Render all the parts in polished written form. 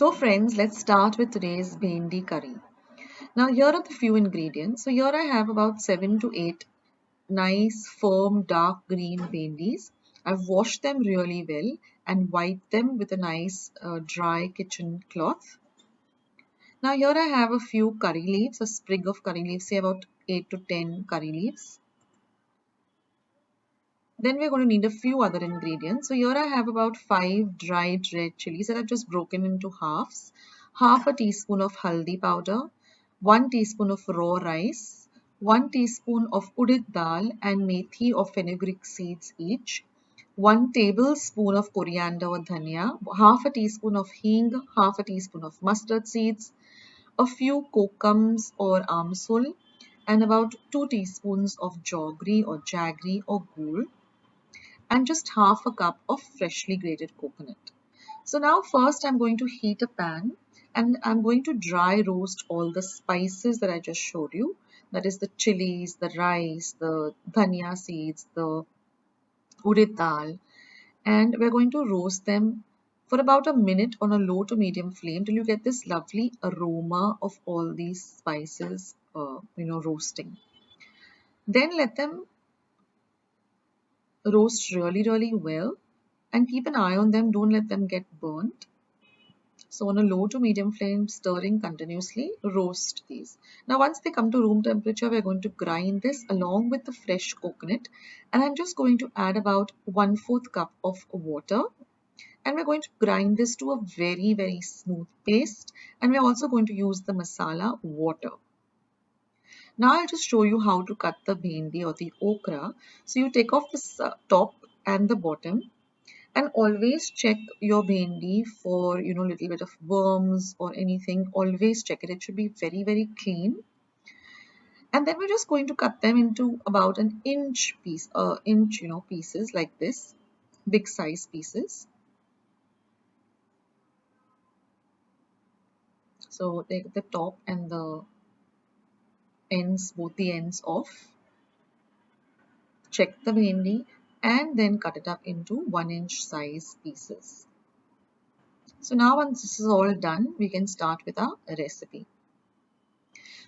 So friends, let's start with today's Bhendi curry. Now here are the few ingredients. So here I have about 7 to 8 nice firm dark green bhendis. I've washed them really well and wiped them with a nice dry kitchen cloth. Now here I have a few curry leaves, a sprig of curry leaves, say about 8 to 10 curry leaves. Then we're going to need a few other ingredients. So here I have about 5 dried red chilies that I've just broken into halves, half a teaspoon of haldi powder, 1 teaspoon of raw rice, 1 teaspoon of udit dal and methi or fenugreek seeds each, 1 tablespoon of coriander or dhania, half a teaspoon of hing, half a teaspoon of mustard seeds, a few kokums or amsul, and about 2 teaspoons of jaggery or gur, and just half a cup of freshly grated coconut. So now first I'm going to heat a pan and I'm going to dry roast all the spices that I just showed you. That is the chilies, the rice, the dhania seeds, the urad dal, and we're going to roast them for about a minute on a low to medium flame till you get this lovely aroma of all these spices roasting. Then let them roast really well and keep an eye on them, don't let them get burnt. So on a low to medium flame, stirring continuously, roast these. Now once they come to room temperature, we're going to grind this along with the fresh coconut, and I'm just going to add about 1/4 cup of water, and we're going to grind this to a very smooth paste, and we're also going to use the masala water. Now I'll just show you how to cut the bhendi or the okra. So you take off the top and the bottom, and always check your bhendi for little bit of worms or anything. Always check it. It should be very clean. And then we're just going to cut them into about an inch pieces like this, big size pieces. So take the top and the ends, both the ends off. Check the bhendi and then cut it up into 1-inch size pieces. So now once this is all done, we can start with our recipe.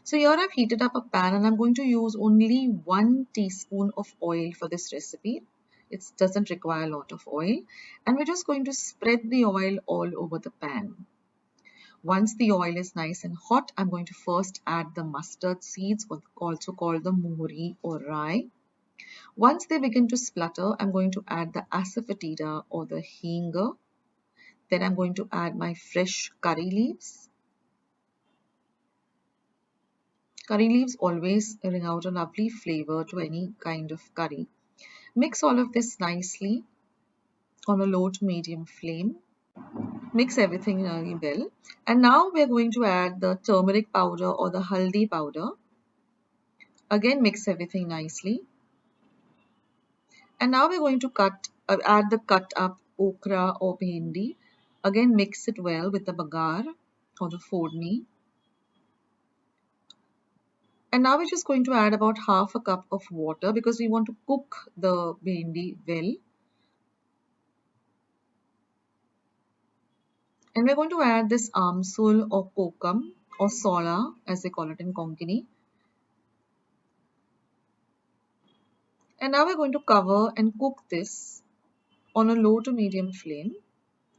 So here I've heated up a pan and I'm going to use only 1 teaspoon of oil for this recipe. It doesn't require a lot of oil, and we're just going to spread the oil all over the pan. Once the oil is nice and hot, I'm going to first add the mustard seeds, also called the mori or rye. Once they begin to splutter, I'm going to add the asafoetida or the hinger. Then I'm going to add my fresh curry leaves. Curry leaves always bring out a lovely flavor to any kind of curry. Mix all of this nicely on a low to medium flame. Mix everything really well. And now we're going to add the turmeric powder or the haldi powder. Again, mix everything nicely. And now we're going to add the cut up okra or bhendi. Again, mix it well with the bagar or the fodni. And now we're just going to add about half a cup of water because we want to cook the bhendi well. And we're going to add this amsul or kokum or sola as they call it in Konkani. And now we're going to cover and cook this on a low to medium flame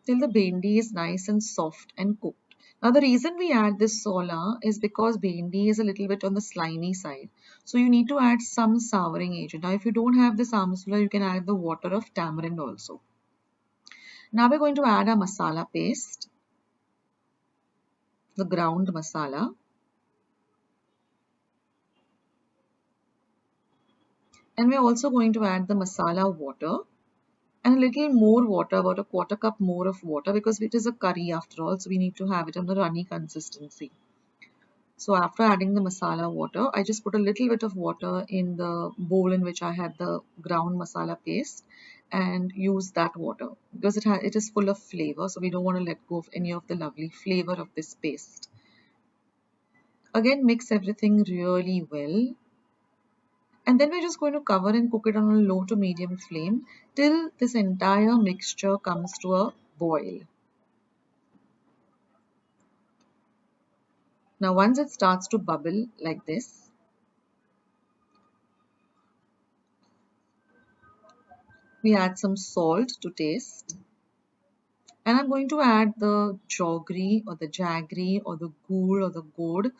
till the bhendi is nice and soft and cooked. Now the reason we add this sola is because bhendi is a little bit on the slimy side. So you need to add some souring agent. Now if you don't have this amsula, you can add the water of tamarind also. Now we're going to add our masala paste, the ground masala. And we're also going to add the masala water and a little more water, about a 1/4 cup more of water, because it is a curry after all, so we need to have it on the runny consistency. So after adding the masala water, I just put a little bit of water in the bowl in which I had the ground masala paste and use that water because it is full of flavor, so we don't want to let go of any of the lovely flavor of this paste. Again, mix everything really well. And then we're just going to cover and cook it on a low to medium flame till this entire mixture comes to a boil. Now once it starts to bubble like this, we add some salt to taste. And I'm going to add the jaggery or the jaggery or the gur or the god,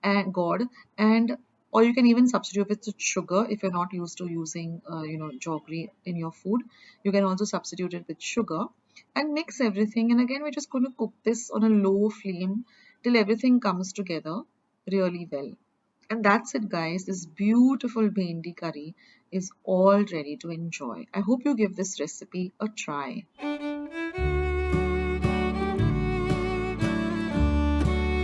and or you can even substitute it with sugar if you're not used to using jaggery in your food. You can also substitute it with sugar and mix everything. And again, we're just going to cook this on a low flame till everything comes together really well. And that's it, guys. This beautiful bhendi curry is all ready to enjoy. I hope you give this recipe a try.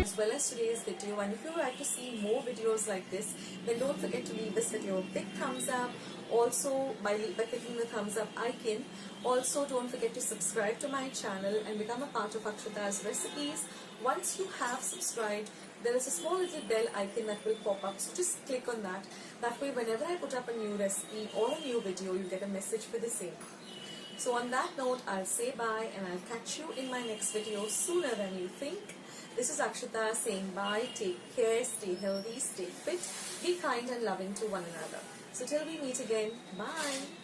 As well as today's video, and if you would like to see more videos like this, then don't forget to leave this video a big thumbs up. Also by clicking the thumbs up icon. Also don't forget to subscribe to my channel and become a part of Akshata's recipes. Once you have subscribed, there is a small little bell icon that will pop up, so just click on that. That way whenever I put up a new recipe or a new video, you get a message for the same. So on that note, I'll say bye and I'll catch you in my next video sooner than you think. This is Akshata saying bye, take care, stay healthy, stay fit, be kind and loving to one another. So till we meet again, bye.